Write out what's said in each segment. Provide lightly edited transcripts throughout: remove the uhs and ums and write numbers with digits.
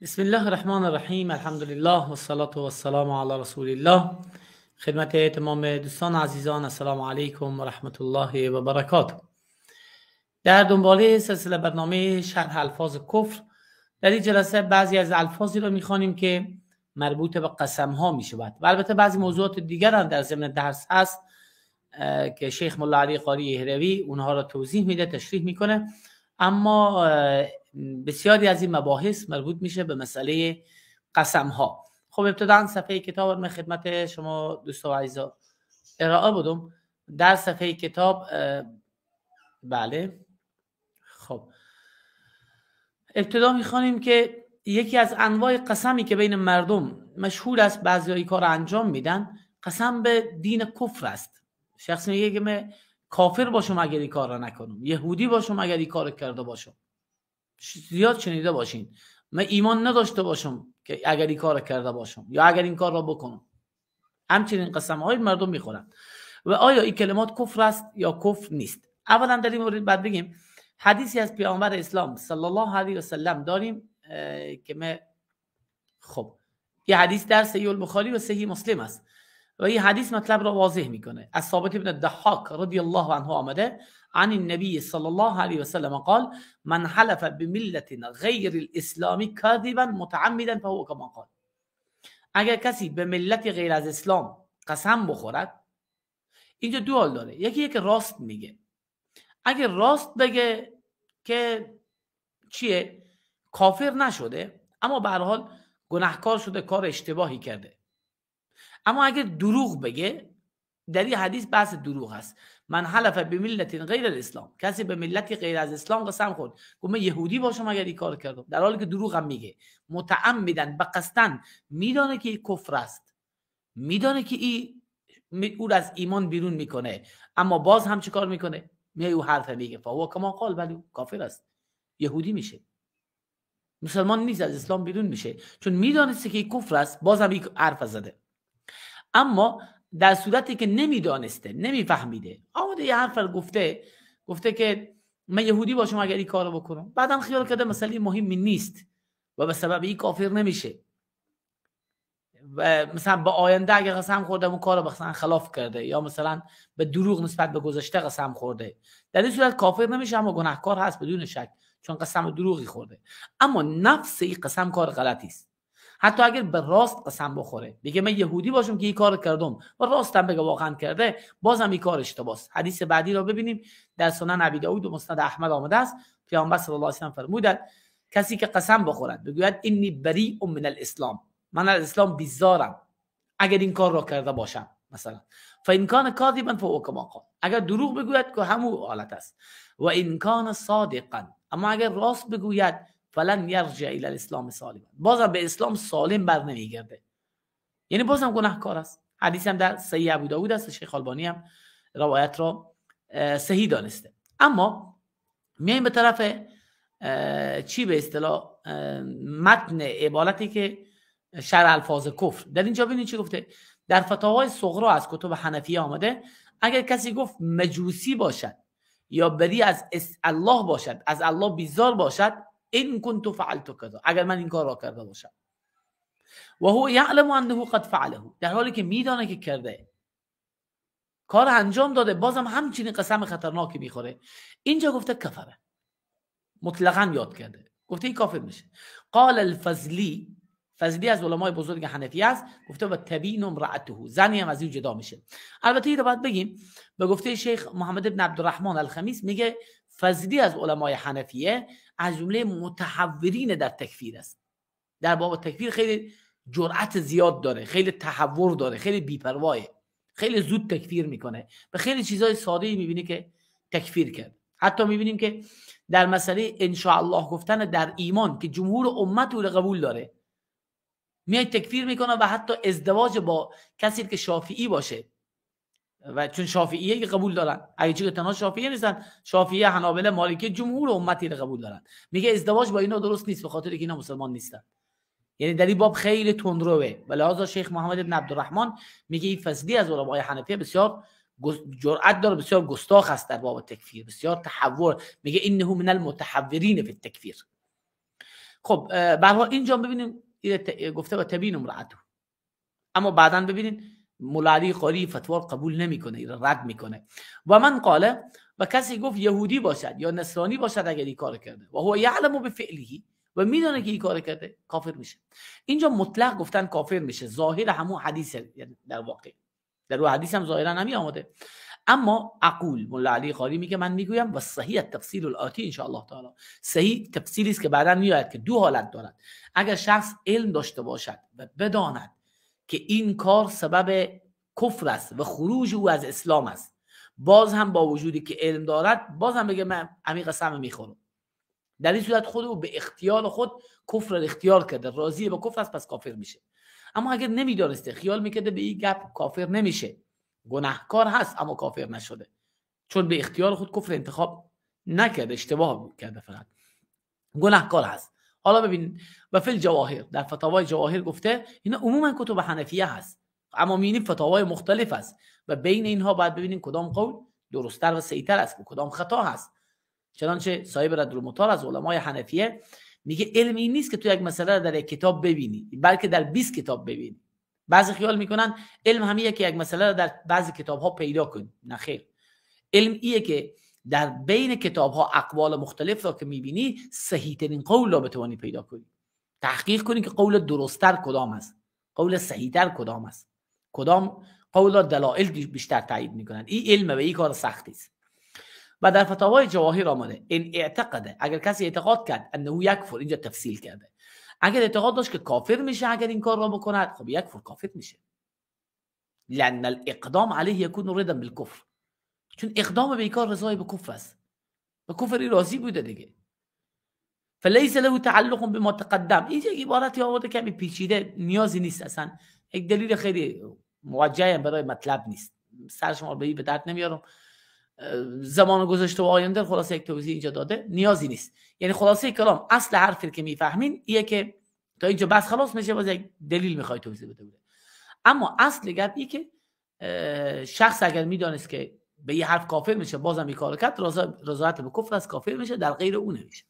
بسم الله الرحمن الرحیم. الحمد لله و الصلاة و السلام علی رسول الله. خدمت تمام دوستان عزیزان، السلام علیکم و رحمت الله و برکاته. در دنباله سلسله برنامه شرح الفاظ کفر، در این جلسه بعضی از الفاظی رو میخوانیم که مربوط به قسم ها میشود و البته بعضی موضوعات دیگر هم در ضمن درس هست که شیخ ملا علی قاری هروی اونها رو توضیح میده، تشریح میکنه، اما بسیاری از این مباحث مربوط میشه به مسئله قسم ها. خب ابتداً صفحه کتاب من خدمت شما دوستان و عزیزان ارائه بدم. در صفحه کتاب بله، خب ابتدا میخوانیم که یکی از انواع قسمی که بین مردم مشهور است، بعضی کار انجام میدن، قسم به دین کفر است. شخص میگه که من کافر باشم اگر این کار را نکنم، یهودی باشم اگر این کار کرده باشم. زیاد شنیده باشین من ایمان نداشته باشم که اگر این کار کرده باشم یا اگر این کار را بکنم. همچنین قسم های مردم میخورن. و آیا این کلمات کفر است یا کفر نیست؟ اولا در این مورد بعد بگیم حدیثی از پیامبر اسلام صلی الله علیه و سلم داریم که ما خب این حدیث در صحیح البخاری و صحیح مسلم است و این حدیث مطلب را واضح میکنه. از ثابت بن الضحاک رضی الله عنه آمده عن النبي صلى الله عليه وسلم قال من حلف بملة غير الاسلام كاذبا متعمدا فهو كما قال. اگر کسی به ملت غیر از اسلام قسم بخورد، اینجا دو حال داره. یکی که راست میگه، اگر راست بگه که چیه کافر نشده اما به هر حال گناهکار شده، کار اشتباهی کرده. اما اگر دروغ بگه، در این حدیث بحث دروغ هست. من حلف به ملت غیر الاسلام، کسی به ملت غیر از اسلام قسم خورد گفت من یهودی باشم اگر این کار کردم، در حالی که دروغ هم میگه، متعمدن، به قصدن، میدانه که این کفر است، میدانه که این او از ایمان بیرون میکنه، اما باز هم چه کار میکنه؟ میای او حرف میگه فهو کما قال، ولی کافر است، یهودی میشه، مسلمان نیست، از اسلام بیرون میشه، چون میدانسته که این کفر است، باز هم این حرف زده. اما در صورتی که نمیدانسته، نمیفهمیده، آمده یه حرف گفته که من یهودی باشم اگر این کارو بکنم، بعدم خیال کرده مسئله مهمی نیست و به سبب این کافر نمیشه و مثلا با آینده اگر قسم خورده اون کارو مثلا خلاف کرده یا مثلا به دروغ نسبت به گذشته قسم خورده، در این صورت کافر نمیشه اما گناهکار هست بدون شک، چون قسم دروغی خورده. اما نفس این قسم کار غلطی است. حتی اگر به راست قسم بخوره، بگه من یهودی باشم که این کار کردم و راستم بگه واقعا کرده، بازم این کار اشتباهه. حدیث بعدی رو ببینیم، در سنن ابی داود و مسند احمد آمده است. پیامبر صلی الله علیه و سلم فرمودند کسی که قسم بخورد بگوید انی بریء من الاسلام، من از اسلام بیزارم اگر این کار را کرده باشم، مثلا فان کان کاذبا فهو کما قال، اگر دروغ بگوید که همون حالت است، و ان کان صادقا، اما اگر راست بگوید فلن یرجع الی الاسلام سالما، بازم به اسلام سالم بر نمیگرده، یعنی بازم گناهکار است. حدیث هم در صحیح ابو داود است، شیخ البانی هم روایت را صحیح دانسته. اما میایم به طرف چی به اصطلاح متن عبارتی که شرح الفاظ کفر. در اینجا ببینید چی گفته. در فتاوای صغرا از کتب حنفیه آمده اگر کسی گفت مجوسی باشد یا بری از الله باشد، از الله بیزار باشد، این کنت فعلت کذا، اگر من این کار را کرده باشم، و هو یعلم انه قد فعله، در حالی که میدانه که کرده، کار انجام داده، بازم همچنین قسم خطرناکی میخوره، اینجا گفته کفره، مطلقاً یاد کرده، گفته این کافر میشه. قال الفضلی، فضلی از علمای بزرگ حنفی است، گفته و تبین امرأته، زنی هم از این جدا میشه. البته این رو باید بگیم به گفته شیخ محمد بن عبدالرحمن الخمیس، میگه فضلی از علمای حنفیه از جمله متحورین در تکفیر است. در باب تکفیر خیلی جرأت زیاد داره، خیلی تحور داره، خیلی بی‌پرواه، خیلی زود تکفیر میکنه، به خیلی چیزای ساده‌ای میبینی که تکفیر کرد. حتی میبینیم که در مسئله ان شاء الله گفتن در ایمان که جمهور امت رو قبول داره، میاد تکفیر میکنه و حتی ازدواج با کسی که شافعی باشه، و چون شافعیه قبول دارن، اگه چه تنها شافعی نیستن، شافعیه، حنابلة، مالکی، جمهور امتی رو قبول دارن، میگه ازدواج با اینا درست نیست به خاطر اینکه اینا مسلمان نیستن. یعنی در این باب خیلی تندروه. و لذا شیخ محمد بن عبدالرحمن میگه این فضلی از علمای حنفیه بسیار جرأت داره، بسیار گستاخ است در باب تکفیر، بسیار تحور، میگه انه من المتحورین فی التکفیر. خب برها اینجا ببینیم گفته و تبین امرأته، اما بعدا ببینین مولا علی قاری فتوا قبول نمیکنه، این رد میکنه. و من قاله، و کسی گفت یهودی باشد یا نصرانی باشد اگر این کار کرده و هو یعلم بفعله، و میدونه که این کار کرده، کافر میشه. اینجا مطلق گفتن کافر میشه، ظاهر همون حدیثه، یعنی در واقع در اون حدیث هم ظاهرا نمی آمده. اما اقول مولا علی قاری میگه من میگویم و صحیح التفصیل الاتی ان شاء الله تعالی، صحیح تفصیلی است که بعدا میاد که دو حالت دارد. اگر شخص علم داشته باشد و بداند که این کار سبب کفر است و خروج او از اسلام است، باز هم با وجودی که علم دارد باز هم بگه من همین قسم میخورم، در این صورت خود او به اختیار خود کفر را اختیار کرده، راضی به کفر است، پس کافر میشه. اما اگر نمیدانسته خیال میکرده به این گپ کافر نمیشه، گناهکار هست اما کافر نشده، چون به اختیار خود کفر انتخاب نکرده، اشتباه کرده، فقط گناهکار هست. حالا ببین و فی الجواهر، در فتاوای جواهر گفته، اینا عموما کتب حنفیه هست، اما میبینیم فتاوای مختلف است و بین اینها باید ببینیم کدام قول درست‌تر و صحیح‌تر است و کدام خطا هست. چنانچه صاحب ردالمطار از علمای حنفیه میگه علم این نیست که تو یک مسئله در یک کتاب ببینی، بلکه در 20 کتاب ببینی. بعضی خیال میکنن علم همیه که یک مسئله در بعضی کتاب ها پیدا کنی، نه خیر. علم ایه که در بین کتاب ها اقوال مختلف را که میبینی صحیح ترین قول را بتوانی پیدا کنی، تحقیق کنی که قول درست‌تر کدام است، قول صحیح‌تر کدام است، کدام قول را دلایل بیشتر تایید میکنند. این علم و این کار سختی است. و در فتاوای جواهر آمده این اعتقاده، اگر کسی اعتقاد کرد انه یکفر، اینجا تفصیل کرده، اگر اعتقاد داشت که کافر میشه اگر این کار را بکند، خب یکفر، کافر میشه، لان الاقدام علیه یکون ردا بالکفر، چون اقدام به این کار رضای به کفر است و کفری راضی بوده دیگه. فلیس له تعلق بما تقدم، اینجا عبارتی آورده کمی پیچیده، نیازی نیست، اصلا یک دلیل خیلی موجه برای مطلب نیست، سر شما به این به درد نمیارم. زمان گذشته و آینده خلاصه یک توضیح اینجا داده، نیازی نیست. یعنی خلاصه کلام اصل حرفی که میفهمین ایه که تا اینجا بس خلاص میشه، باز یک دلیل میخوای توضیح بده. اما اصل گپ اینه که شخص اگر میدانست که به یه حرف کافر میشه بازم این کارو کرد، رضایت به کفر از کافر میشه، در غیر اون نمیشه.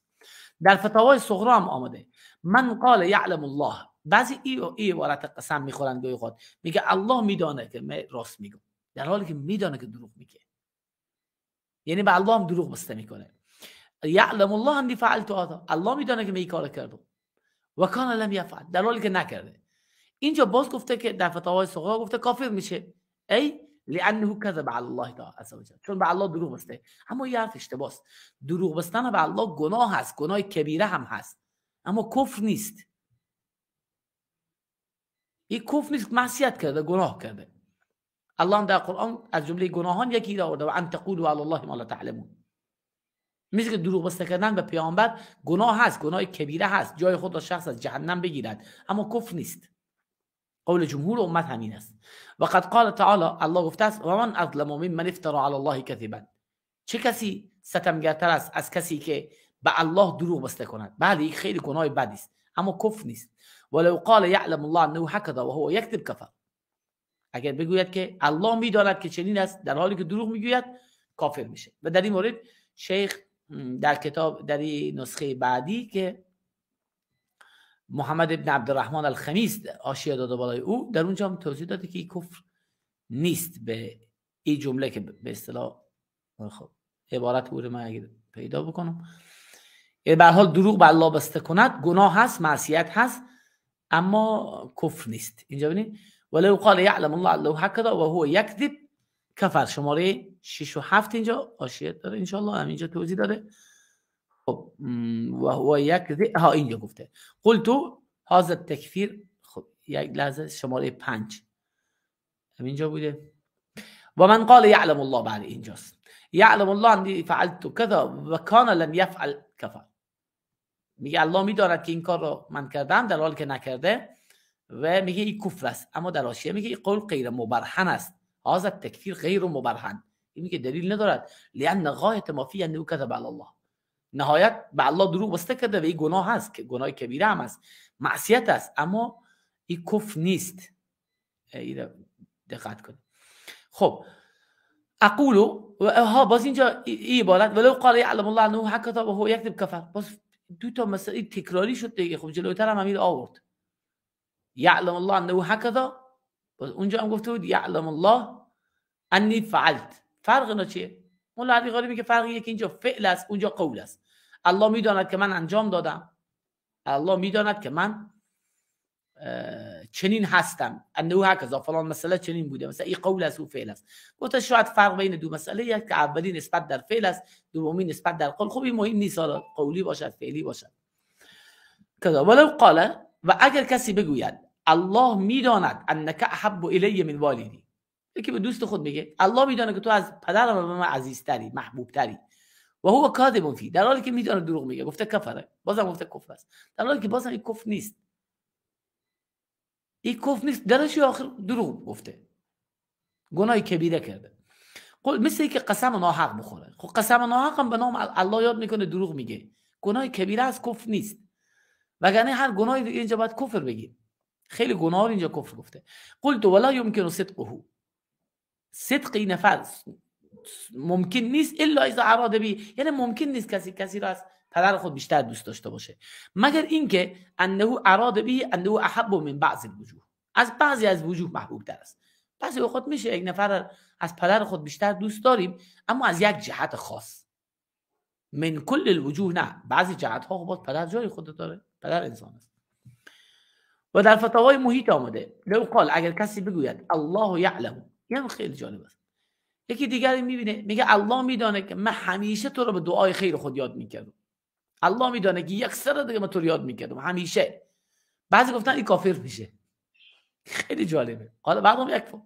در فتاوای صغرا هم آمده من قال یعلم الله، بعضی این عبارت قسم میخورن گاهی اوقات، میگه الله میدانه که من راست میگم، در حالی که میدانه که دروغ میگه، یعنی به الله هم دروغ بسته میکنه. یعلم الله انی فعلت هذا، الله میدانه که من این کارو کردم، و کان لم یفعل، در حالی که نکرده. اینجا باز گفته که در فتاوای صغرا گفته کافر میشه، ای لانه کذب علی الله تعالی عز وجل، چون به الله دروغ بسته. اما این حرف اشتباهه، دروغ بستن به الله گناه هست، گناه کبیره هم هست، اما کفر نیست. این کفر نیست، معصیت کرده، گناه کرده. الله در قرآن از جمله گناهان یکی را آورده و ان تقولوا علی الله ما لا تعلمون. مثل که دروغ بسته کردن به پیامبر گناه هست، گناه کبیره هست، جای خود را شخص از جهنم بگیرد، اما کفر نیست. قول جمهور امت همین است. و قد قال تعالی، الله گفته است و من اظلم ممن افترى علی الله کذبا، چه کسی ستمگرتر است از کسی که به الله دروغ بسته کند. بله این خیلی گناه بدی است، اما کفر نیست. ولو قال یعلم الله انه هكذا وهو یکذب کفر، اگر بگوید که الله میداند که چنین است در حالی که دروغ میگوید، کافر میشه. و در این مورد شیخ در کتاب، در این نسخه بعدی که محمد ابن عبدالرحمن الخمیس حاشیه داده بالای او، در اونجا هم توضیح داده که این کفر نیست به این جمله که به اصطلاح، خب عبارت او رو من اگر پیدا بکنم، به هر حال دروغ به الله بسته کند گناه هست، معصیت هست، اما کفر نیست. اینجا ببینید ولو قال یعلم الله انه هكذا وهو یکذب کفر، شماره 6 و 7 اینجا حاشیه داره، ان شاء الله همینجا توضیح داره. خب و هو یکذب، ها اینجا گفته قلت هذا التکفیر، خب یک لحظه، شماره 5 همینجا بوده. و من قال یعلم الله، بعد اینجاست یعلم الله انی فعلت کذا و کان لم یفعل کفر، میگه الله میداند که این کار رو من کردم در حالی که نکرده، و میگه این کفر است. اما در حاشیه میگه این قول غیر مبرهن است، هذا التکفیر غیر مبرهن، این میگه دلیل ندارد، لان غایه ما فی انه کذب علی الله، نهایت به الله دروغ بسته کرده و این گناه هست که گناه کبیره هم است، معصیت است، اما این کفر نیست. این دقت کنید. خب اقول ها، باز اینجا این عبارت ولو قال یعلم الله انه هكذا وهو یکذب کفر، باز دو تا مسئله تکراری شد دیگه. خب جلوتر هم امیر آورد یعلم الله انه هکذا، اونجا هم گفته بود یعلم الله انی فعلت. فرق اینا چیه؟ مولا علی قاری میگه فرق یکی اینجا فعل است اونجا قول است. الله میداند که من انجام دادم، الله میداند که من چنین هستم، انه هکذا فلان مسئله چنین بوده، مثلا این قول است و فعل است. گفت شاید فرق بین دو مسئله یک که اولی نسبت در فعل است، دومی نسبت در قول. خب این مهم نیست حالا قولی باشد فعلی باشد کذا. ولو قال، و اگر کسی بگوید الله میداند انک احب الی من والدی، یکی به دوست خود میگه الله میداند که تو از پدرم و من عزیزتری محبوبتری، و هو کاذب فی، در حالی که میداند دروغ میگه، گفته کفره، بازم گفته کفر است، در حالی که بازم این کفر نیست، این کفر نیست، درش آخر دروغ گفته، گناه کبیره کرده. قل مثل اینکه قسم ناحق بخوره. خب قسم ناحق هم به نام الله یاد میکنه دروغ میگه، گناه کبیره از کفر نیست، وگرنه هر گناهی دیگه اینجا باید کفر بگیم، خیلی گناه اینجا کفر گفته. قلت ولا يمكن صدقه، صدق این نفر ممکن نیست الا اذا اراد به، یعنی ممکن نیست کسی را از پدر خود بیشتر دوست داشته باشه مگر اینکه انه اراد به انه احب من بعض الوجوه، از بعضی از وجوه محبوب تر است. بعضی وقت میشه یک نفر از پدر خود بیشتر دوست داریم اما از یک جهت خاص، من کل الوجوه نه، بعضی جهت ها خب پدر جای خود داره، پدر انسان است. و در فتاوای محیط آمده لو قال، اگر کسی بگوید الله یعلم، یعنی خیلی جالب است، یکی دیگری میبینه میگه الله میدانه که من همیشه تو رو به دعای خیر خود یاد میکردم، الله میدانه که یک سر دیگه من تو رو یاد میکردم همیشه. بعضی گفتن این کافر میشه، خیلی جالبه. حالا بعضم یکفر،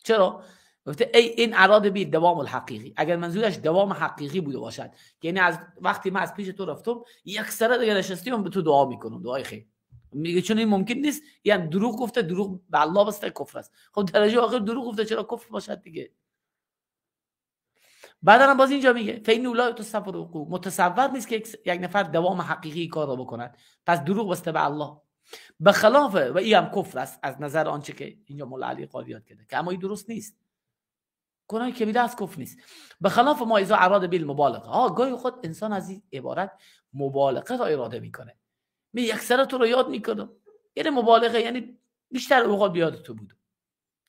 چرا؟ گفته ای این اراد بی دوام الحقیقی، اگر منظورش دوام حقیقی بوده باشد، یعنی از وقتی من از پیش تو رفتم یک سر دیگه نشستیم به تو دعا میکنم دعای خیر، میگه چون این ممکن نیست، یعنی دروغ گفته، دروغ به الله بسته کفر است. خب درجه آخر دروغ گفته چرا کفر باشد دیگه. بعدا هم باز اینجا میگه فین اولای تصور وقوع، متصور نیست که یک نفر دوام حقیقی کار را بکند، پس دروغ بسته به الله. به خلاف و این هم کفر است از نظر آنچه که اینجا مولا علی قاری یاد کرده که اما این درست نیست، گناه کبیره از کفر نیست. به خلاف ما اذا اراد بالمبالغه، گاهی خود انسان از این عبارت مبالغه را اراده میکنه، می یکسره تو رو یاد میکنم، یعنی مبالغه، یعنی بیشتر اوقات بیاد تو بود،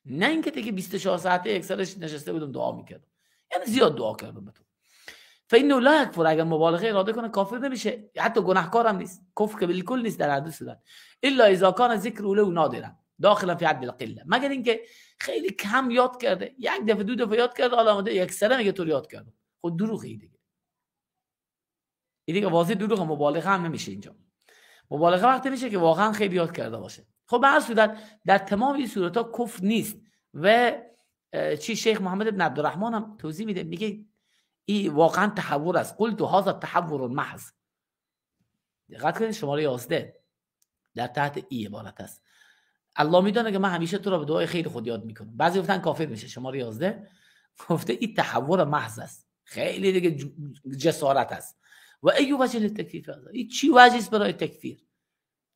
نه اینکه دیگه 24 ساعته یکسرش نشسته بودم دعا میکردم، یعنی زیاد دعا کردم به تو. فإنه لا يكفر، اگر مبالغه اراده کنه کافر نمیشه، حتی گناهکار هم نیست، کفر که بالکل نیست در هر دو صورت. الا اذا كان ذکر له نادرا داخلا فی حد القله، مگر اینکه خیلی کم یاد کرده، یک دفعه دو دفعه یاد کرده، حالا اومده یک سره میگه تو یاد کردم، خود دروغی دیگه. این دیگه واضح دروغ، مبالغه هم نمیشه اینجا. مبالغه وقتی میشه که واقعا خیلی یاد کرده باشه. خب به هر صورت در تمام این صورت‌ها کفر نیست. و چی شیخ محمد بن عبدالرحمن هم توضیح میده، میگه این واقعا تحور است. قلت هذا تحور محض، دقت کنید شماره 11 در تحت این عبارت است، الله میدونه که من همیشه تو را به دعای خیر خود یاد میکنم. بعضی گفتن کافر میشه، شماره 11 گفته این تحور محض است، خیلی دیگه جسارت است. و ای وجه للتکفیر، این چی وجه است برای تکفیر؟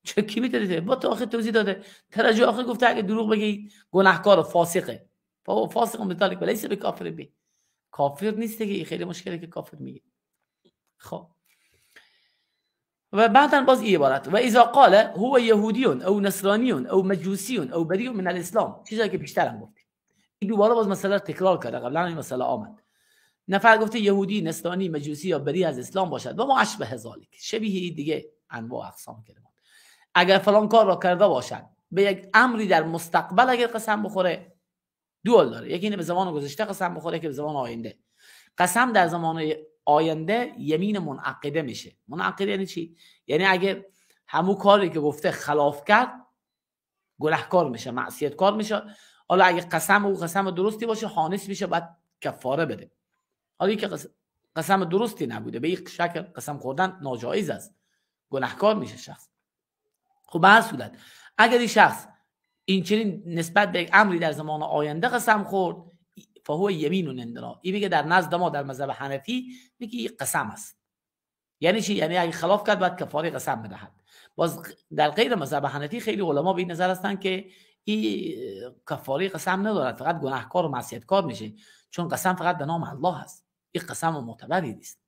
چه کی میتونه؟ با تو آخر توضیح داده، درجه آخر گفته اگه دروغ بگی گناهکار و فاسقه، فاسق متعلق ولیس به کافر به، کافر نیست دیگه، خیلی مشکلی که کافر میگه. خب و بعدا باز این عبارت و اذا قال هو یهودی او نصرانی او مجوسی او بری من الاسلام، چیزی که پیشتر هم گفتیم، این دوباره باز مسئله تکرار کرده، قبلا این مسئله آمد. نفر گفته یهودی، نصرانی، مجوسی یا بری از اسلام باشد و ما اشبه ذالک، شبیه دیگه انواع اقسام کلمات. اگر فلان کار را کرده باشد، به یک امری در مستقبل اگر قسم بخوره، دو داره، یکی اینه به زمان گذشته قسم بخوره که به زمان آینده. قسم در زمان آینده یمین منعقده میشه. منعقده یعنی چی؟ یعنی اگر همون کاری که گفته خلاف کرد، گناهکار میشه، معصیت کار میشه. حالا اگه قسم درستی باشه خانس میشه، باید کفاره بده. حالا که قسم درستی نبوده، به این شکل قسم خوردن ناجایز است، گناهکار میشه شخص. خب به هر صورت اگر این شخص این چنین نسبت به امری در زمان آینده قسم خورد، فهو یمین عندنا، این میگه در نزد ما در مذهب حنفی میگه قسم است. یعنی چی؟ یعنی اگه خلاف کرد باید کفاره قسم بدهد. باز در غیر مذهب حنفی خیلی علما به این نظر هستن که این کفاره قسم ندارد، فقط گناهکار و معصیتکار میشه، چون قسم فقط به نام الله است، این قسم معتبری نیست،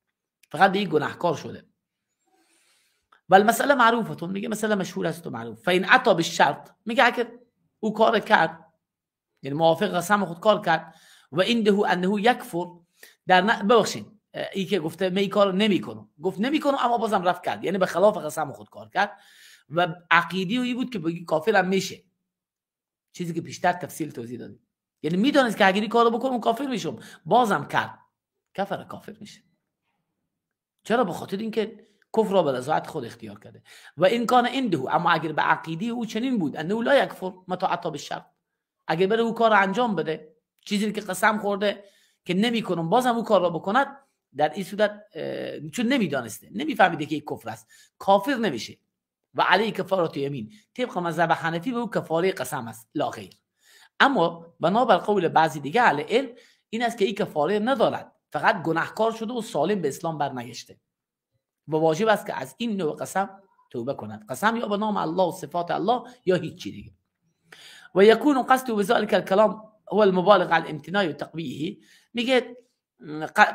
فقط به این گناهکار شده. ولی مسئله معروفتون، میگه مسئله مشهور است و معروف. فین عطا بالشرط، میگه اگر او کار کرد، یعنی موافق قسم خود کار کرد، و عنده انه یکفر، در ببخشید ای که گفته من این کارو نمیکنم، گفت نمیکنم اما بازم رفت کرد، یعنی به خلاف قسم خود کار کرد و عقیدی او بود که بگی کافر هم میشه، چیزی که بیشتر تفصیل توضیح دادیم. یعنی میدونست که اگر این کارو بکنم کافر میشم، بازم کرد، کافر میشه. چرا؟ به خاطر اینکه کفر را به رضایت خود اختیار کرده. و این کان عنده، اما اگر به عقیده او چنین بود انه لا یکفر متى عطا بالشرط، اگر بره او کار انجام بده، چیزی که قسم خورده که نمیکنم بازم او کار را بکند، در این صورت چون نمیدانسته، نمیفهمیده که این کفر است، کافر نمیشه. و علی کفاره یمین، طبق مذهب حنفی به او کفاره قسم است لا غیر. اما بنابر قول بعضی دیگه اهل علم این است که این کفاره ندارد، فقط گناهکار شده و سالم به اسلام برنگشته و واجب است که از این نوع قسم توبه کند، قسم یا به نام الله و صفات الله یا هیچ چیز دیگه. و یکون قصد بذلك الكلام هو المبالغ عن الامتناع و تقویه، میگه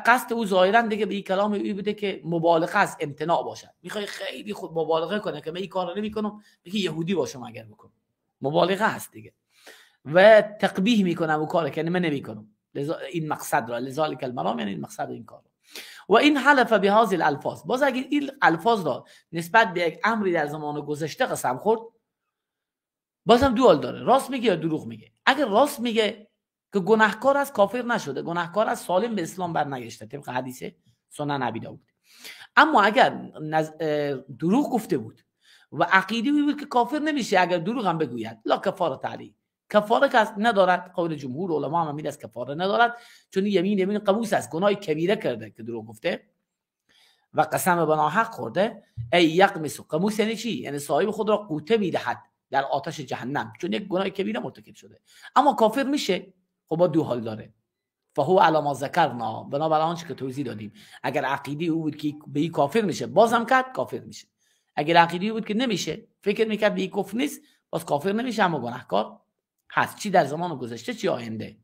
قصد او ظاهرا دیگه به این کلام او بوده که مبالغه از امتناع باشد، میخوای خیلی خود مبالغه کنه که من این کارو نمیکنم، میگه یهودی باشم اگر بکنم، مبالغه هست دیگه. و تقبیح میکنه او کارو که من نمیکنم، این مقصد را لذالک المرام، یعنی این مقصد این کار. و این حلف به هذه الالفاظ، باز اگر این الفاظ را نسبت به یک امری در زمان گذشته قسم خورد، بازم دو حال داره، راست میگه یا دروغ میگه. اگر راست میگه که گناهکار است، کافر نشده، گناهکار است، سالم به اسلام برنگشته طبق حدیث سنن ابی داود. اما اگر دروغ گفته بود و عقیده بود که کافر نمیشه اگر دروغ هم بگوید، لا کفاره علیه، کفاره که ندارد. قول جمهور علما هم میگه کفاره ندارد، چون یمین قبوس است، گناه کبیره کرده که دروغ گفته و قسم به ناحق خورده. ای یقمس، قموس یعنی چی؟ یعنی صاحب خود را قوطه میدهد در آتش جهنم، چون یک گناه کبیره مرتکب شده. اما کافر میشه، خب با دو حال داره. فهو علی ما ذکرنا، بنابر آنچه که توضیح دادیم، اگر عقیده او بود که به این کافر میشه بازم کرد، کافر میشه. اگر عقیده بود که نمیشه، فکر میکرد به این کفر نیست، باز کافر نمیشه اما گناهکار هست، چی در زمان گذشته چی آینده.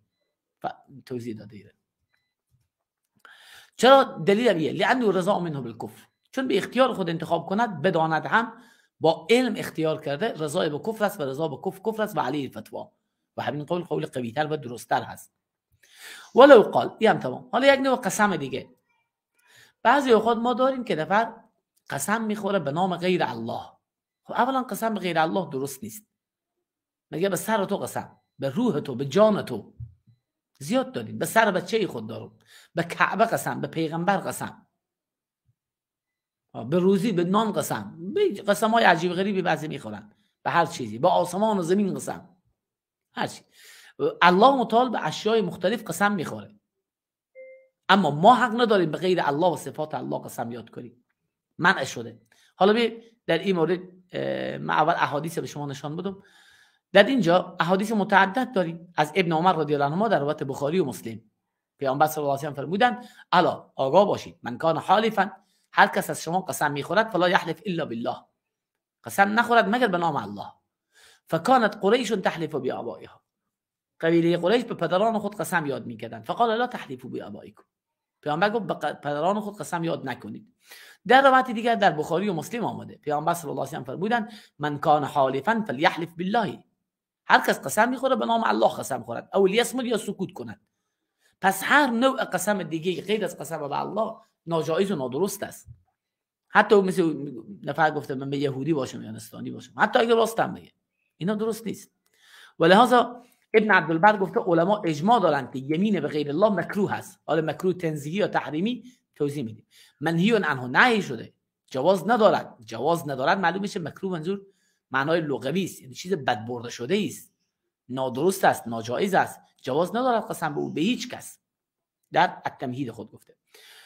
توضیح داده. چرا؟ دلیل اولیه لانه رضا منه بالکفر، چون به اختیار خود انتخاب کند، بداند هم با علم اختیار کرده، رضا به کفر است و رضا به کفر است و علیه فتوا، و همین قول قوی‌تر و درست‌تر هست. ولو قال، هم تمام. حالا یک نوع قسم دیگه، بعضی اوقات ما داریم که نفر قسم میخوره به نام غیر الله. خب اولا قسم به غیر الله درست نیست. میگه به سر تو قسم، به روح تو، به جان تو. زیاد داریم، به سر بچه خود دارم، به کعبه قسم، به پیغمبر قسم، به روزی، به نان قسم، قسم های عجیب غریبی بعضی میخورن، به هر چیزی، به آسمان و زمین قسم، هر چی. الله متعال به اشیاء مختلف قسم میخوره، اما ما حق نداریم به غیر الله و صفات الله قسم یاد کنیم، منع شده. حالا ببین در این مورد من اول احادیث به شما نشان بدم. در اینجا احادیث متعدد داریم از ابن عمر رضی الله عنهما در روایت بخاری و مسلم. پیامبر صلی الله علیه و آله فرمودند الا آگاه باشید، من کان حالفا، هر کس از شما قسم میخورد، فلا یحلف الا بالله، قسم نخورد مگر به نام الله. فکانت قریش تحلف بآبائها، قبیله قریش به پدران خود قسم یاد میکردند. فقال لا تحلفوا بآبائکم، پیامبر گفت به پدران خود قسم یاد نکنید. در روایت دیگر در بخاری و مسلم آمده، پیامبر صلی الله علیه و آله فرمودند من کان حالفا فلیحلف بالله، هر کس قسم میخوره به نام الله قسم خورد، او لیصمت یا سکوت کند. پس هر نوع قسم دیگه غیر از قسم به الله ناجایز و نادرست است. حتی مثل نفر گفته من به یهودی باشم یا نصرانی باشم، حتی اگه راستم بگه، اینا درست نیست. ولهذا ابن عبدالبر گفته علما اجماع دارند که یمین به غیر الله مکروه است. حالا مکروه تنزیهی یا تحریمی توضیح میدیم. منهی عنه، نهی شده، جواز ندارد. جواز ندارد معلوم میشه مکروه منظور معنای لغوی است، یعنی چیز بد برده شده است، نادرست است، ناجایز است، جواز ندارد قسم به او به هیچ کس. در التمهید خود گفته.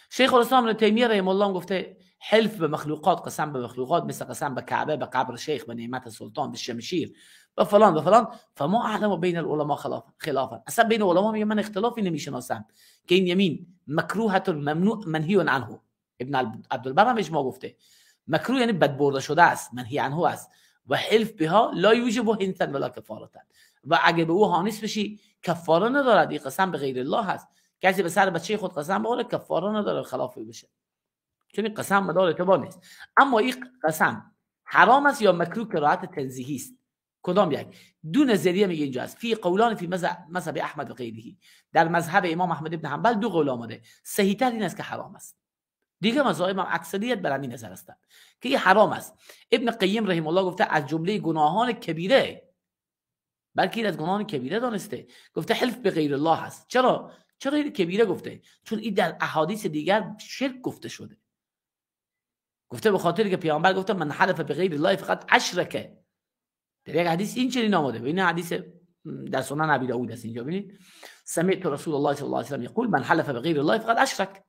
شیخ الاسلام ابن تیمیه رحمه الله گفته حلف به مخلوقات، قسم به مخلوقات، مثل قسم به کعبه، به قبر شیخ، به نعمت سلطان، به شمشیر، به فلان و فلان، فما اعلم بین العلماء خلافا، اصلا بین علما میگه من اختلافی نمیشناسم که این یمین مکروهه ممنوع منهی عنه. ابن عبدالبر هم اجماع گفته مکروه یعنی بد برده شده است، منهی عنه است. و حلف بها لا یوجب هنتا ولا کفاره، و اگه به او حانس بشی کفاره ندارد. این قسم به غیر الله هست، کسی به سر بچه خود قسم بخوره کفاره نداره، خلاف بشه. چون این قسم مدار اعتبار نیست. اما این قسم حرام است یا مکروه کراهت تنزیهی است؟ کدام یک؟ دو نظریه میگه اینجا است. فی قولان فی مذهب احمد و غیره، در مذهب امام احمد ابن حنبل دو قول آمده. صحیح تر این است که حرام است. دیگه مذاهب هم اکثریت بر همین نظر هستند که این حرام است. ابن قیم رحمه الله گفته از جمله گناهان کبیره، بلکه این از گناهان کبیره دانسته. گفته حلف به غیر الله هست. چرا این کبیره گفته؟ چون این در احادیث دیگر شرک گفته شده. گفته به خاطر که پیامبر گفته من حلف به غیر الله فقط اشرکه. در یک حدیث این چنین آمده. این حدیث در سنن ابی داود است. اینجا ببینید سمعت رسول الله صلی الله علیه و آله یقول من حلف به غیر الله فقط اشرک.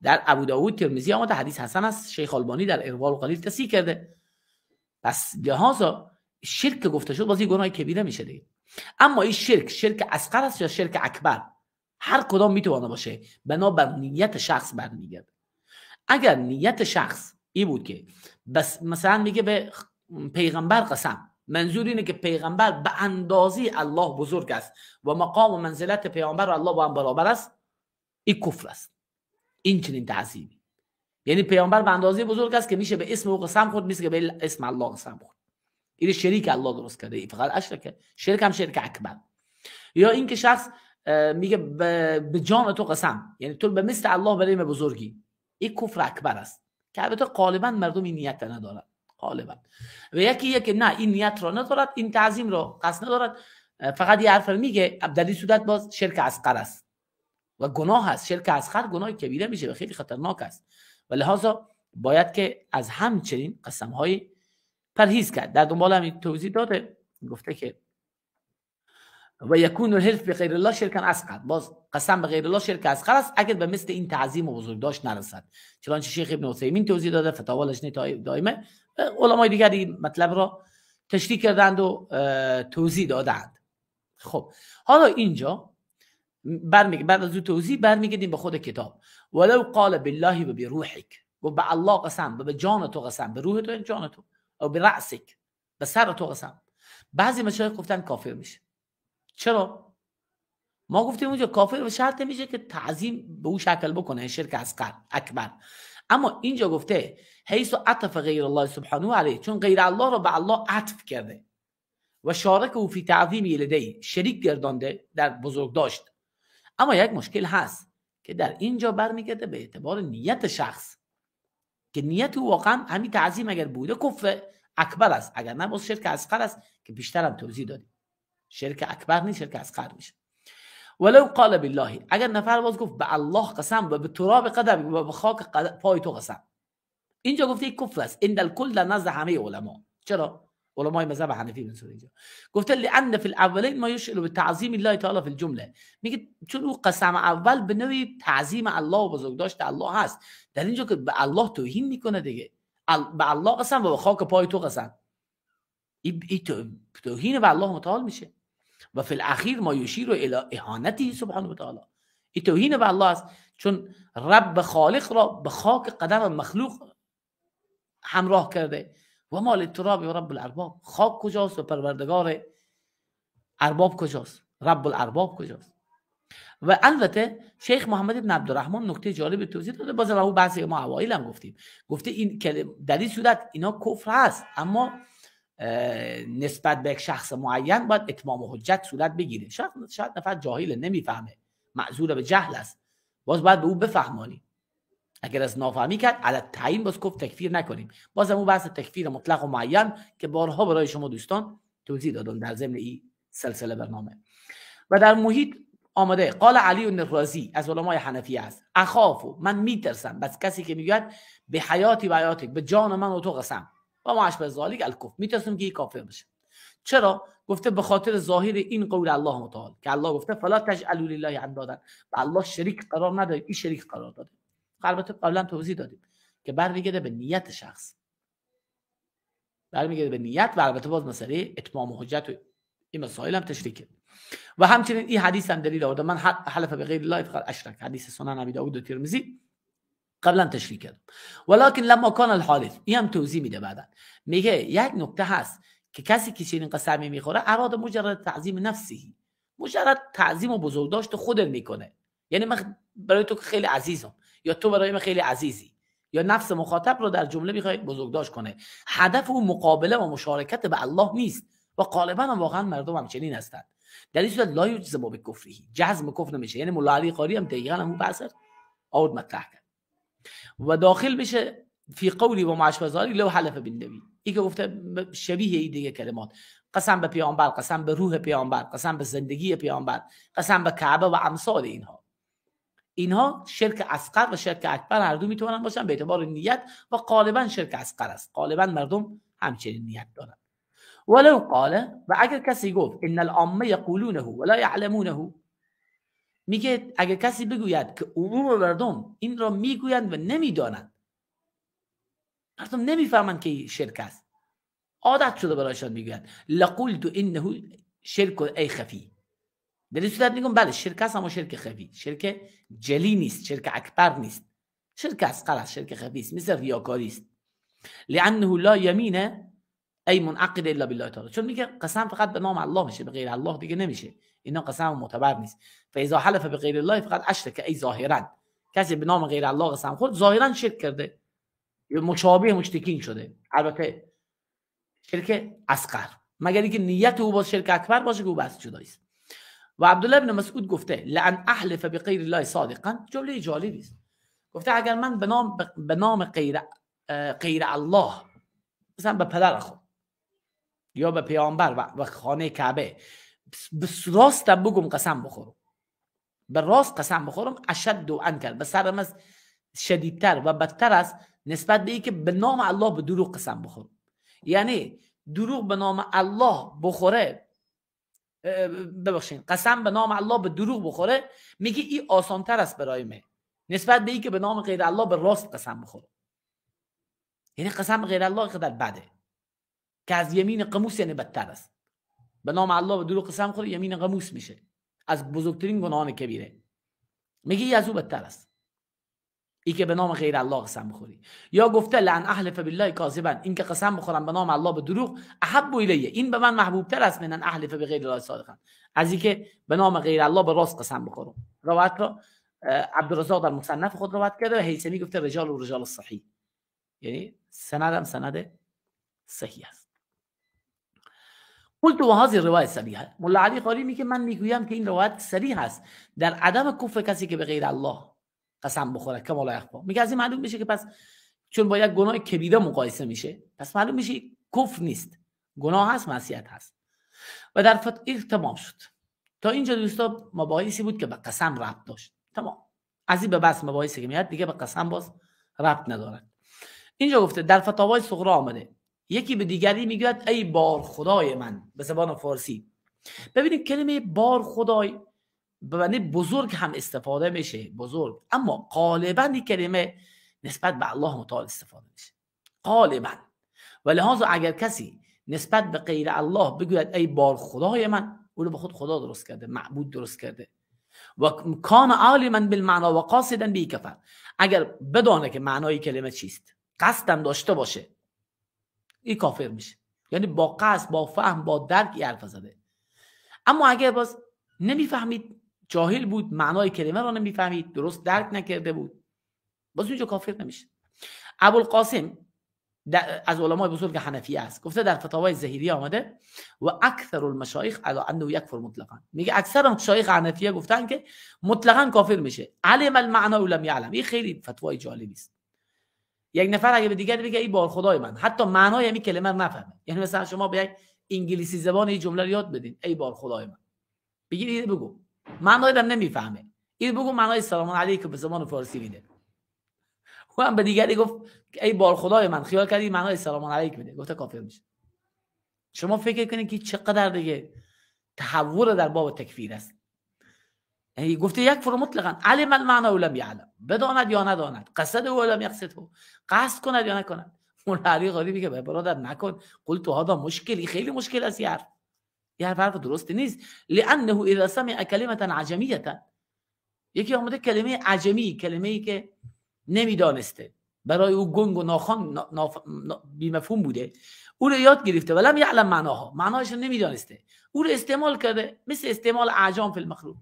در ابو داود ترمذی آمده، حدیث حسن است. شیخ البانی در ارواء الغلیل تصحیح کرده. پس لحاظا شرک گفته شد بازی گناه کبیره میشه دیگه. اما این شرک اصغر است یا شرک اکبر؟ هر کدام میتونه باشه، بنابر نیت شخص برمیگرده. اگر نیت شخص این بود که بس مثلا میگه به پیغمبر قسم، منظور اینه که پیغمبر به اندازه الله بزرگ است و مقام و منزلت پیغمبر و الله با هم برابر است، این کفر است. این چنین تعظیمی، یعنی پیامبر به اندازه بزرگ است که میشه به اسم او قسم خورد، میشه که به اسم الله قسم خورد. این شریک الله درست کرده. این فقط اشرکه. شرک هم شرک اکبر. یا اینکه شخص میگه به جان تو قسم، یعنی تو به مثل الله برای من بزرگی، این کفر اکبر است که البته غالبا مردم این نیت ندارن غالبا. و یکی که نه این نیت را ندارد، این تعظیم را قصد ندارد، فقط یه حرف میگه، در این صورت باز شرک اصغر است و گناه است. شرک اصغر گناه کبیره میشه و خیلی خطرناک است و لذا باید که از همچنین قسم‌های پرهیز کرد. در دنبال همین توضیح داده، گفته که و یکون الحلف به غیر الله شرکا اصغر، باز قسم به غیر الله شرک اصغر است اگر به مثل این تعظیم و بزرگداشت نرسد. چنانچه شیخ ابن عثیمین توضیح داده، فتاوا لجنه دائمه، علمای دیگری مطلب را تشریح کردند و توضیح دادند. خب حالا اینجا بعد از اون توضیح برمیگردیم به خود کتاب. ولو قال بالله و بروحک، و به الله قسم، و به جان تو قسم، به روح تو یعنی جان تو، او به رأسک، به سر تو قسم. بعضی مشایخ گفتن کافر میشه. چرا؟ ما گفتیم اونجا کافر به شرط میشه که تعظیم به اون شکل بکنه، شرک اصغر اکبر. اما اینجا گفته حیث عطف غیر الله سبحانه علیه، چون غیر الله را به الله عطف کرده و شارک او فی تعظیم لدی، شریک گردانده در بزرگ داشت. اما یک مشکل هست که در اینجا برمیگرده به اعتبار نیت شخص، که نیت او واقعا همین تعظیم اگر بوده کفر اکبر است، اگر نه باز شرک اصغر است که بیشتر هم توضیح دادیم. شرک اکبر نیست، شرک اصغر میشه. ولو قال بالله، اگر نفر باز گفت به الله قسم و به تراب قدم و به خاک پای تو قسم، اینجا گفته یک کفر است. عند الکل در نزد همه علما. چرا؟ علمای مذهب حنفی منصور اینجا گفته لأن فی الاولین ما یشعر بتعظیم الله تعالی فی الجمله، میگه چون او قسم اول به نوعی تعظیم الله و بزرگداشت الله هست، در اینجا که به الله توهین میکنه دیگه. به الله قسم و به خاک پای تو قسم، این توهین به الله متعال میشه. و فی الاخیر ما یشیر الی اهانته سبحانه و تعالی، این توهین به الله است، چون رب خالق را به خاک قدم مخلوق همراه کرده. و ما للتراب و رب الارباب، خاک کجاست و پروردگار ارباب کجاست، رب الارباب کجاست. و البته شیخ محمد بن عبدالرحمن نکته جالب توضیح داده، باز اون بحثی ما اوایل هم گفتیم، گفته این در این صورت اینا کفر هست، اما نسبت به یک شخص معین باید اتمام حجت صورت بگیره. شاید نفر جاهل نمیفهمه، معذور به جهل است، باز باید به او بفهمانی. اگر از نافهمی کرد علی تعیین باز گفت تکفیر نکنیم. باز همون بحث تکفیر مطلق و معین که بارها برای شما دوستان توضیح دادم در ضمن این سلسله برنامه. و در محیط آمده قال علی الرازی از علمای حنفی است، اخافو، من میترسم بس کسی که میگوید به حیاتی و حیاتک، به جان من و تو قسم، و ما اشبه ذالک الکفر، میترسم که این کافر بشه. چرا؟ گفته به خاطر ظاهر این قول الله متعال که الله گفته فلا تجعلوا لله اندادا، و الله شریک قرار نداد، این شریک قرار داده. البته قبلا توضیح دادیم که برمیگرده به نیت شخص، برمیگرده به نیت، و البته باز مسئله اتمام حجت و این مسائل هم تشریح کرد. و همچنین این حدیث هم دلیل آورده، من حلف به غیر الله فقط اشرک، حدیث سنن ابی داود و ترمذی قبلا تشریح کردم. ولکن لما کان الحالف، این هم توضیح میده بعدا، میگه یک نکته هست که کسی که چنین قسمی میخوره اراد مجرد تعظیم نفسی، مجرد تعظیم و بزرگداشت خودت میکنه، یعنی من برای تو خیلی عزیزم یا تو برای من خیلی عزیزی، یا نفس مخاطب رو در جمله میخواد بزرگداشت کنه. هدف او مقابله و مشارکت به الله نیست و غالبا هم واقعا مردم هم چنین هستند. در این صورت لا یجزم بکفره، جزم کفر نمیشه. یعنی مولا علی قاری هم دقیقاً همون بحث آورد مطرح کرد و داخل میشه فی قولی و معشوزاری لو حلف بالنبی. این که گفته شبیه این دیگه کلمات، قسم به پیامبر، قسم به روح پیامبر، قسم به زندگی پیامبر، قسم به کعبه و امثال اینها شرک اصغر و شرک اکبر هر دو میتونن باشن به اعتبار نیت و غالبا شرک اصغر است. غالبا مردم همچنین نیت دارن. ولو قال، و اگر کسی گفت ان العامه یقولونه ولا یعلمونه، میگه اگر کسی بگوید که عموم مردم این را میگویند و نمیدانند، مردم نمیفهمند که شرک است، عادت شده برایشان میگویند، لقلت انه شرک ای خفی. در این صورت میگم بله شرک است، اما شرک خفی، شرک جلی نیست، شرک اکبر نیست، شرک اصغر است، شرک خفی است، مثل ریاکاری است. لانه لا یمین ای منعقد الا بالله تعالی، چون میگه قسم فقط به نام الله میشه، به غیر الله دیگه نمیشه. اینا قسم معتبر نیست. فاذا حلف به غیر الله فقط اشرک ای ظاهرا، کسی به نام غیر الله قسم خورد ظاهرا شرک کرده یا مشابه مشرکین شده. البته شرک اصغر، مگر اینکه نیت او با شرک اکبر باشه که او بحث جدایی است. و عبدالله بن مسعود گفته لان احلف بغیر الله صادقا، جمله جالبی است. گفته اگر من به نام غیر الله، مثلا به پدر خود یا به پیامبر و خانه کعبه به راستم بگم قسم بخورم، به راست قسم بخورم، اشد و انکر، به سرم از شدیدتر و بدتر است نسبت به اینکه به نام الله به دروغ قسم بخورم. یعنی دروغ به نام الله بخوره، ببخشید قسم به نام الله به دروغ بخوره، میگه این آسانتر است برای من نسبت به اینکه به نام غیر الله به راست قسم بخوره. یعنی قسم غیر الله قدر بده که از یمین قموس، یعنی بدتر است. به نام الله به دروغ قسم خوره یمین قموس میشه، از بزرگترین گناهان کبیره. میگه این از او بدتر است، این که به نام غیر الله قسم بخوری. یا گفته لعن احلف بالله کاذبا، این که قسم بخورم به نام الله به دروغ، احب الیه، این به من محبوب تر است من ان احلف بغیر الله صادقا، از این که به نام غیر الله به راست قسم بخورم. روایت را عبدالرزاق در مصنف خود روایت کرده و هیثمی گفته رجال و رجال صحیح، یعنی سندم سند صحیح است. قلت و هذه روایت صریحه، مولا علی قاری میگه من میگویم که این روایت صریح است در عدم کفر کسی که به غیر الله قسم بخوره، کما لا یخفی. میگه از این معلوم میشه که پس چون با یک گناه کبیره مقایسه میشه، پس معلوم میشه کفر نیست، گناه هست، معصیت هست. و در فتح تمام شد. تا اینجا دوستا مباحثی بود که به قسم ربط داشت. تمام. از این به بس مباحثی که میاد دیگه به قسم باز ربط ندارد. اینجا گفته در فتاوای صغرا آمده یکی به دیگری میگوید ای بار خدای من، به زبان فارسی. ببینید کلمه بار خدای به معنی بزرگ هم استفاده میشه، بزرگ، اما غالبا این کلمه نسبت به الله متعال استفاده میشه غالبا. و لحاظا اگر کسی نسبت به غیر الله بگوید ای بار خدای من، او رو به خود خدا درست کرده، معبود درست کرده. و کان عالما بالمعنا و قاصدا به کفر، اگر بدانه که معنای کلمه چیست، قصدم داشته باشه، این کافر میشه. یعنی با قصد، با فهم، با درک حرف زده. اما اگر باز نمیفهمید، جاهل بود، معنای کلمه رو نمیفهمید، درست درک نکرده بود، باز اینجا کافر نمیشه. ابوالقاسم از علمای بزرگ حنفیه است، گفته در فتاوای ظهیریه آمده و اکثر المشایخ علی انه یکفر مطلقا، میگه اکثر مشایخ حنفیه گفتن که مطلقا کافر میشه. علم المعنى و لم یعلم. این خیلی فتوای جالبی است. یک نفر اگه به دیگری بگه ای بار خدای من، حتی معنای همین کلمه رو نفهمه، یعنی مثلا شما به یک انگلیسی زبان این جمله رو یاد بدین ای بار خدای من، بگید این بگو، معنای رو نمیفهمه، این بگو معنای سلام علیکم به زبان فارسی میده. و هم به دیگری گفت ای بار خدای من، خیال کردی معنای سلام علیکم میده، گفته کافر میشه. شما فکر کنید که چقدر دیگه تحور در باب تکفیر است. یعنی گفته یک فرو مطلقا، علم المعنى و لم یعلم، بداند یا نداند، قصد و لم یقصد، قصد کند یا نکند. مولا علی قاری میگه برادر نکن، قلت هذا مشکلی، خیلی مشکل است. یه حرف درست نیست. لانه اذا سمع کلمه عجمیه، یکی آمده کلمه عجمی، کلمه‌ای که نمیدانسته، برای او گنگ و ناخوان بی مفهوم بوده، او رو یاد گرفته ولم یعلم معناها، معناهاش نمیدانسته، او رو استعمال کرده، مثل استعمال اعجام فی المخلوق،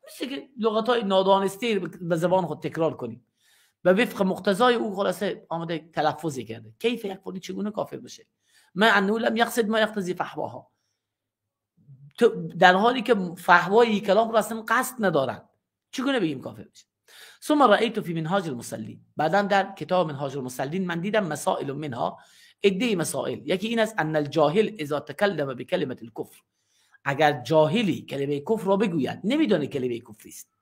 مثل که لغت‌های نادانسته به زبان خود تکرار کنیم. و وفق مقتضای او خلاصه آمده تلفظی کرده. کیف یکفر، چگونه کافر بشه؟ ما انه لم یقصد ما یقتضی فحواها، در حالی که فحوای کلام را اصلا قصد ندارن، چگونه بگیم کافر بشه؟ ثم رأیت فی منهاج المسلین، بعدا در کتاب منهاج المسلین من دیدم مسائل منها، عده مسائل. یکی این است ان الجاهل اذا تکلم بکلمه الکفر، اگر جاهلی کلمه کفر را بگوید نمیدونه کلمه کفر است،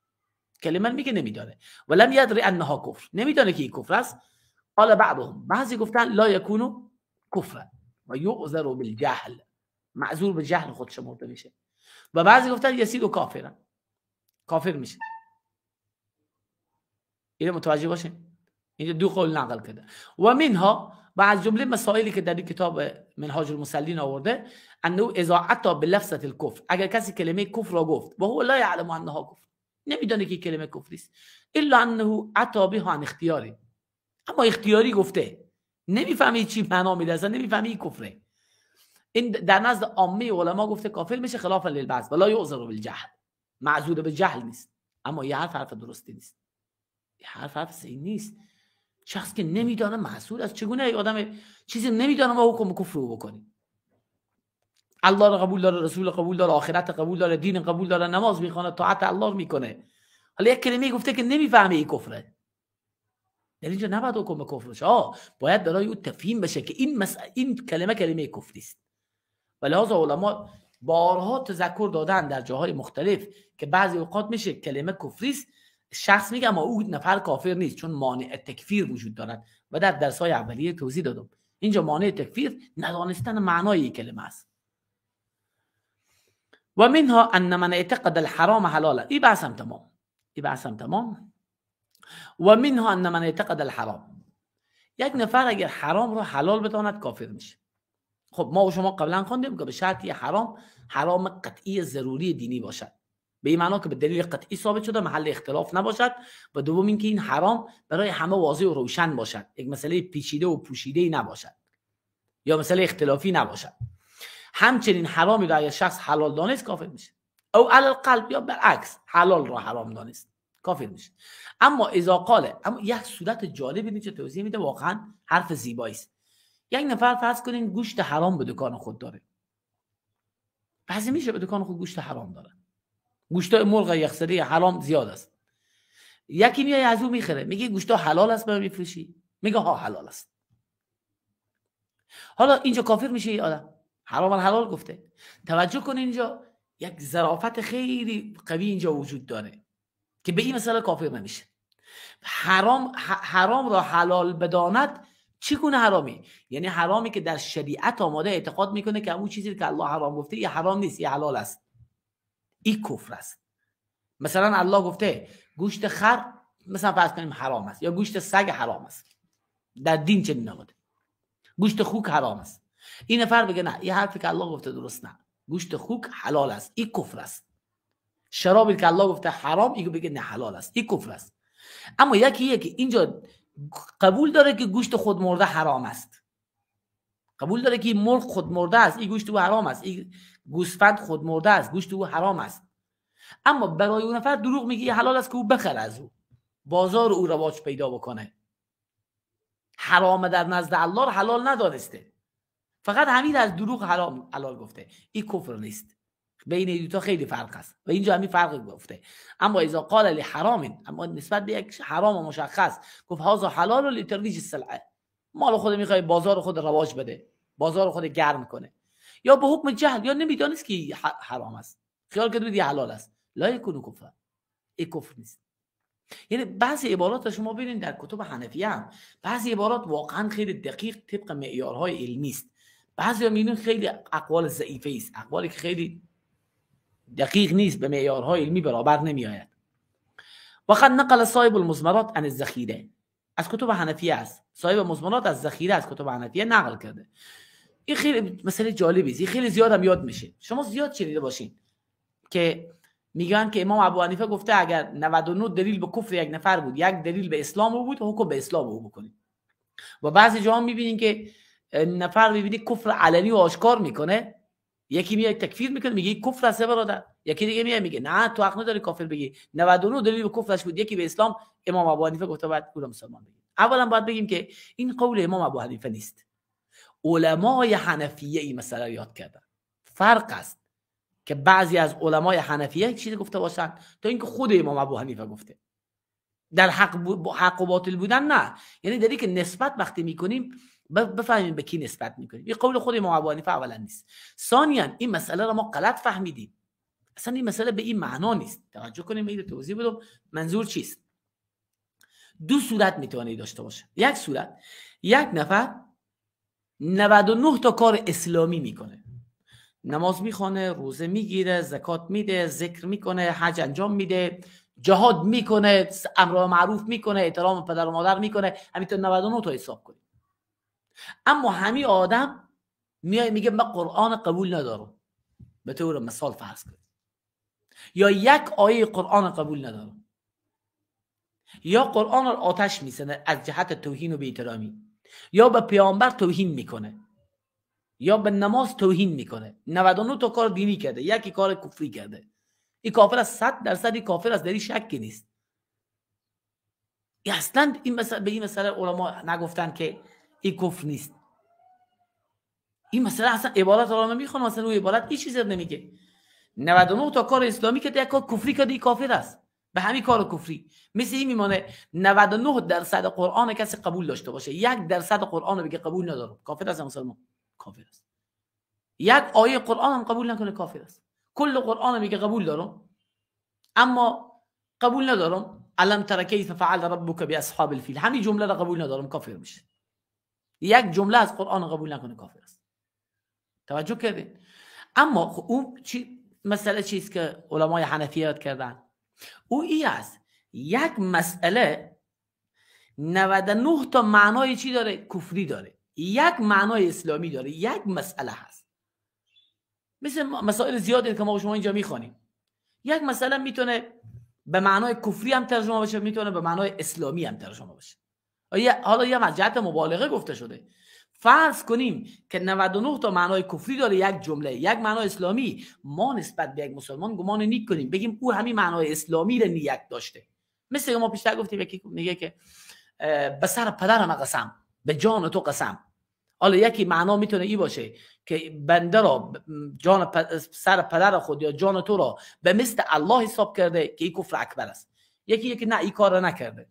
کلمه میگه نمیدونه، ولم یدری انها کفر، نمیدونه که این کفر است. قال بعضهم، بعضی گفتن لا یکونو کفر و یعذر بالجهل، معذور به جهل خود شمرده میشه. و بعضی گفتن یسیر و کافرن، کافر میشه. اینو متوجه باشه، اینجا دو قول نقل کرده. و منها، و از جمله مسائلی که در این کتاب منهاج المسلین آورده، انه اذا عطا بلفظه الکفر، اگر کسی کلمه کفر را گفت و هو لا یعلم انها کفر، نمیدونه که کلمه کفر است، الا انه عطا بها عن اختیاری، اما اختیاری گفته، نمیفهمی چی معنا میده، اصلا نمیفهمی کفره، این در نزد عامه علما گفته کافر میشه، خلافا للبعض، ولا یعذر بالجهل، معذور به جهل نیست. اما یه حرف درستی نیست، یه حرف صحیح نیست. شخص که نمیدانه معذور است، چگونه آدم چیزی نمیدانه ما حکم کفر رو بکنیم؟ الله رو قبول داره، رسول قبول داره، آخرت قبول داره، دین قبول داره، نماز میخونه، طاعت الله میکنه، حالا یک کلمه گفته که نمیفهمه این کفره، در اینجا نباید حکم کفر بشه. باید برای او تفهیم بشه که این کلمه کفری است. و لحاظا علما بارها تذکر دادن در جاهای مختلف که بعضی اوقات میشه کلمه کفری است، شخص میگه اما او نفر کافر نیست، چون مانع تکفیر وجود دارد. و در درس‌های اولیه توضیح دادم اینجا مانع تکفیر ندانستن معنای کلمه است. و منها ان من اعتقد الحرام حلالا، این بحثم تمام. و منها ان من اعتقد الحرام، یک نفر اگر حرام رو حلال بداند کافر میشه. خب ما و شما قبلا خوندیم که به شرطی حرام قطعی ضروری دینی باشد، به این معنا که به دلیل قطعی ثابت شده، محل اختلاف نباشد، و دوم اینکه این حرام برای همه واضح و روشن باشد، یک مسئله پیچیده و پوشیده نباشد یا مسئله اختلافی نباشد. همچنین حرامی را اگر شخص حلال دانست کافر میشه، او علی القلب، یا برعکس حلال را حرام دانست کافر میشه. اما اذا قال، اما یک صورت جالبی اینجا توضیح میده، واقعا حرف زیبایی است. یک نفر فرض کنین گوشت حرام به دکان خود داره، بعضی میشه به دکان خود گوشت حرام داره، گوشت مرغ یخزده حرام زیاد است، یکی میای از او میخره، میگه گوشت حلال است برای میفروشی، میگه ها حلال است. حالا اینجا کافر میشه این آدم، حرام حلال گفته. توجه کن اینجا یک ظرافت خیلی قوی اینجا وجود داره که به این مسئله کافر نمیشه. حرام را حلال بداند، چگونه حرامی؟ یعنی حرامی که در شریعت آماده اعتقاد میکنه که اون چیزی که الله حرام گفته یه حرام نیست، یه حلال است، این کفر است. مثلا الله گفته گوشت خر مثلا فرض کنیم حرام است، یا گوشت سگ حرام است، در دین چنین آمده. گوشت خوک حرام است، این نفر بگه نه، این حرفی که الله گفته درست نه، گوشت خوک حلال است، این کفر است. شرابی که الله گفته حرام، این بگه نه حلال است، این کفر است. اما یکی که اینجا قبول داره که گوشت خود مرده حرام است، قبول داره که مرغ خود مرده است، این گوشت او حرام است، این گوسفند خود مرده است، گوشت او حرام است، اما برای اون نفر دروغ میگه حلال است که او بخره از او، بازار او رواج پیدا بکنه. حرام در نزد الله رو حلال ندانسته، فقط همین از دروغ حلال گفته، این کفر نیست. بین این دو تا خیلی فرق است و اینجا همین فرق گفته. اما اذا قال لحرام، اما نسبت به یک حرام مشخص گفت هذا حلال لترویج السلعه، مال خود میخواد بازار خود رواج بده، بازار خود گرم کنه، یا به حکم جهل یا نمیدانست که حرام است، خیال کرده دی حلال است، لا یکون کفر، این کفر نیست. یعنی بعضی عبارات شما ببینید در کتب حنفیه هم بعضی عبارات واقعا خیلی دقیق طبق معیارهای علمی است، بعضی میبینید خیلی اقوال ضعیفه است، اقوالی که خیلی دقیق نیست، به معیارهای علمی برابر نمی آید. وقد نقل صاحب المزمرات عن الذخیره، از کتب حنفیه است، صاحب مزمرات از ذخیره از کتب حنفیه نقل کرده. این خیلی مسئله جالبی است، خیلی زیاد هم یاد میشه. شما زیاد شنیده باشین که میگن که امام ابو حنیفه گفته اگر 99 دلیل به کفر یک نفر بود، یک دلیل به اسلام او بود، حکم به اسلام او بکنید. و بعضی جاها میبینین که نفر میبینی کفر علنی و آشکار میکنه، یکی میاد تکفیر میکنه میگه کفر است برادر، یکی دیگه میاد میگه نه تو حق نداری کافر بگی. 99 دلیل به کفرش بود، یکی به اسلام. امام ابو حنیفه گفته باید او را مسلمان بگی. اولا باید بگیم که این قول امام ابو حنیفه نیست، علمای حنفیه این مسئله یاد کردن. فرق است که بعضی از علمای حنفیه چیزی گفته باشن تا اینکه خود امام ابو حنیفه گفته. در حق و باطل بودن نه، یعنی داری که نسبت وقتی میکنیم بفهمیم به کی نسبت میکنیم. این قول خود امام ابو حنیفه اولا نیست. ثانیا این مسئله رو ما غلط فهمیدیم، اصلا این مسئله به این معنا نیست. توجه کنیم، این توضیح بدم منظور چیست. دو صورت میتونه داشته باشه. یک صورت، یک نفر 99 تا کار اسلامی میکنه، نماز میخونه، روزه میگیره، زکات میده، ذکر میکنه، حج انجام میده، جهاد میکنه، امر معروف میکنه، احترام پدر و مادر میکنه، همینطور 99 تا حساب کنید. اما همین آدم میاد میگه من قرآن قبول ندارم، به طور مثال فرض کنید، یا یک آیه قرآن قبول ندارم، یا قرآن رو آتش میزنه از جهت توهین و بی‌احترامی، یا به پیامبر توهین میکنه، یا به نماز توهین میکنه. 99 تا کار دینی کرده، یکی کار کفری کرده. این کافر است، 100% این کافر است، در این شکی نیست. اصلا این مسئله، به این مسئله علما نگفتن که این کفر نیست. این مسئله اصلا عبارت علما میخوان، اصلا اون عبارت این چیزی نمیگه. 99 تا کار اسلامی که یک کار کفری کرده، این کافر است به همین کار کفری. مثل این میمونه 99% قرآن کسی قبول داشته باشه، 1% قرآن رو بگه قبول ندارم، کافر است. مسلمان کافر است. یک آیه قرآن هم قبول نکنه، کافر است. کل قرآن رو میگه قبول دارم، اما قبول ندارم علم تر کیف فعل ربک باصحاب الفیل، همین جمله رو قبول ندارم، کافر میشه. یک جمله از قرآن قبول نکنه، کافر است. توجه کردین؟ اما اون مسئله چیست که علمای حنفیه یاد کردن؟ او این است یک مسئله 99 تا معنای چی داره؟ کفری داره، یک معنای اسلامی داره، یک مسئله هست. مثل مسائل زیادی که ما شما اینجا میخوانیم، یک مسئله میتونه به معنای کفری هم ترجمه بشه، میتونه به معنای اسلامی هم ترجمه بشه. حالا یه جهت مبالغه گفته شده. فرض کنیم که 99 تا معنای کفری داره یک جمله، یک معنای اسلامی، ما نسبت به یک مسلمان گمان نیک کنیم، بگیم او همین معنای اسلامی رو نیت داشته. مثل ما پیشتر گفتیم یکی میگه که به سر پدرم قسم، به جان تو قسم. حالا یکی معنا میتونه ای باشه که بنده را جان سر پدر خود یا جان تو را به مثل الله حساب کرده که این کفر اکبر است. یکی نه این کار را نکرده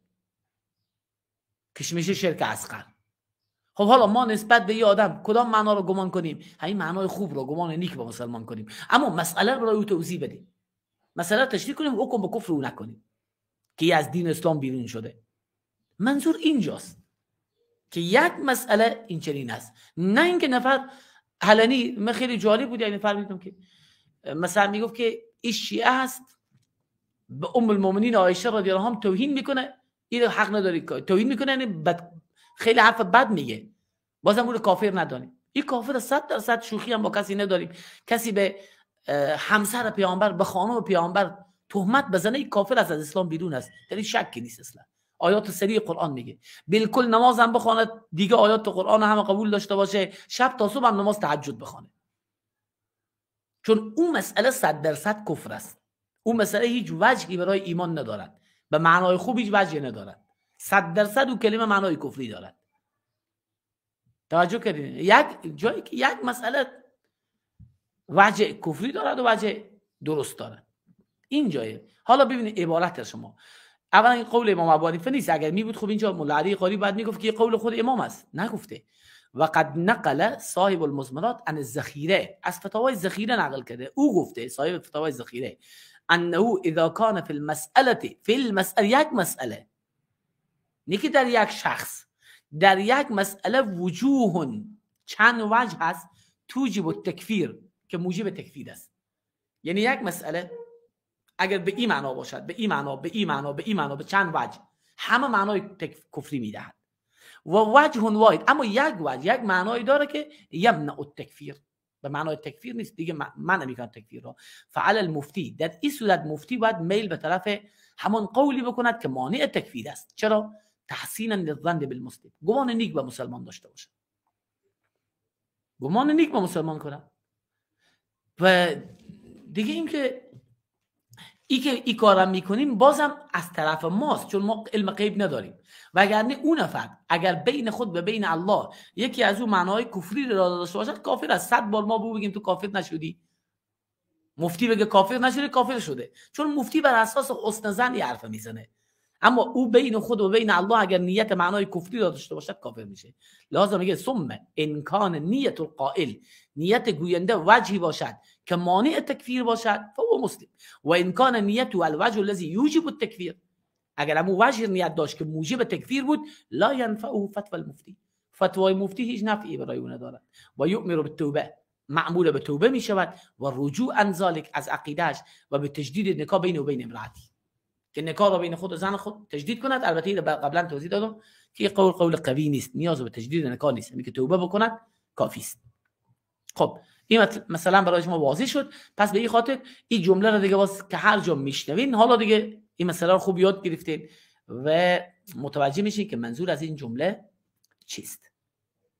که میشه شرک اصغر. خب حالا ما نسبت به این آدم کدام معنا رو گمان کنیم؟ همین معنای خوب رو، گمان نیک به مسلمان کنیم، اما مسئله رو برای او توضیح بدیم، مسئله تشریح کنیم، حکم به کفر او نکنیم که از دین اسلام بیرون شده. منظور اینجاست که یک مسئله این چنین است، نه اینکه نفر علنی. من خیلی جالب بود، یعنی فهمیدم که مثلا میگفت که این شیعه است، به ام المؤمنین عایشه رضی الله عنها توهین میکنه، این حق نداری توهین میکنه، یعنی خیلی حرف بد میگه، بازم اون رو کافر ندانیم. این کافر 100% شوخی هم با کسی نداریم. کسی به همسر پیامبر، به خانم پیامبر تهمت بزنه، این کافر از اسلام بیرون است، در این شکی نیست. اصلا آیات سری قرآن میگه بالکل نماز هم بخونه، دیگه آیات قرآن هم قبول داشته باشه، شب تا صبح هم نماز تهجد بخونه، چون اون مسئله 100% کفر است. اون مسئله هیچ وجهی برای ایمان ندارد، به معنای خوب هیچ وجهی ندارد. 100% اون کلمه معنای کفری دارد. توجه کردین؟ یک جایی که یک مسئله وجه کفری دارد و وجه درست دارد، این جایه. حالا ببینید عبارت شما، اولا این قول امام ابو حنیفه نیست. اگر می بود خب اینجا مولا علی قاری بعد میگفت که قول خود امام است، نگفته. و قد نقل صاحب المزمرات عن الذخیره، از فتاوای ذخیره نقل کرده. او گفته، صاحب فتاوای ذخیره، انه اذا كان في المساله یک مسئله، نه که در یک شخص، در یک مسئله وجوه، چند وجه هست، توجب التکفیر، که موجب تکفیر است. یعنی یک مسئله اگر به این معنا باشد، به این معنا، به این معنا، به این معنا، به چند وجه، همه معنای کفری میدهد. و وجه واحد، اما یک وجه، یک معنایی داره که یمنع التکفیر، به معنای تکفیر نیست، دیگه منع میکنه تکفیر را. فعل المفتی، در این صورت مفتی باید میل به طرف همان قولی بکند که مانع تکفیر است. چرا؟ تحسینا للظن بالمسلم، گمان نیک به مسلمان داشته باشه، گمان نیک به مسلمان کنه. و دیگه این کارم میکنیم بازم از طرف ماست، چون ما علم غیب نداریم. وگرنه اون نفر اگر بین خود و بین الله یکی از اون معنای کفری را داشته باشد کافر است. 100 بار ما بگیم تو کافر نشدی، مفتی بگه کافر نشده، کافر شده، چون مفتی بر اساس حسن ظن حرف میزنه. اما او بین خود و بین الله اگر نیت معنای کفری را داشته باشد کافر میشه. لازم میگه ثم ان کان نیت القائل، نیت گوینده وجهی باشد که مانع تکفیر باشد فهو مسلم، و ان کان نیت الوجه الذي یوجب التکفیر، اگر همون وجه نیت داشت که موجب تکفیر بود، لا ينفعه فتوى المفتی، فتوای مفتی هیچ نفعی برای او ندارد. و یؤمر بالتوبه، معمول به توبه می شود، و رجوع عن ذلك، از عقیدهش، و به تجدید نکاح بین و بین امراتی، که نکاح را بین خود و زن خود تجدید کند. البته قبلا توضیح دادم که قول قوی نیست، نیاز به تجدید نکاح نیست، همین که توبه بکند کافی است. خب این مثلا برای شما واضح شد. پس به این خاطر این جمله را دیگه باز که هر جا میشنوین حالا دیگه این مسئله رو خوب یاد گرفتین و متوجه میشین که منظور از این جمله چیست.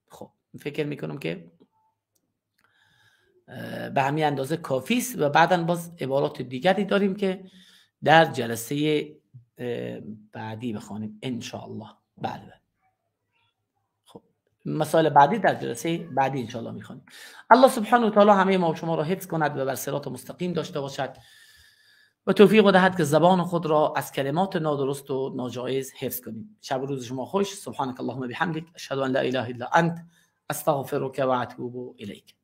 خب فکر میکنم که به همین اندازه کافی است و بعداً باز عبارات دیگری داریم که در جلسه بعدی بخوانیم ان شاء الله. بله خب مسائل بعدی در جلسه بعدی ان شاء الله میخوانیم. الله سبحانه و تعالی همه ما و شما را حفظ کند و بر صراط مستقیم داشته باشد و توفیق دهد که زبان خود را از کلمات نادرست و ناجایز حفظ کنیم. شب و روز شما خوش. سبحانك اللهم بحمدك اشهد ان لا اله الا انت استغفرك و اتوب الیک.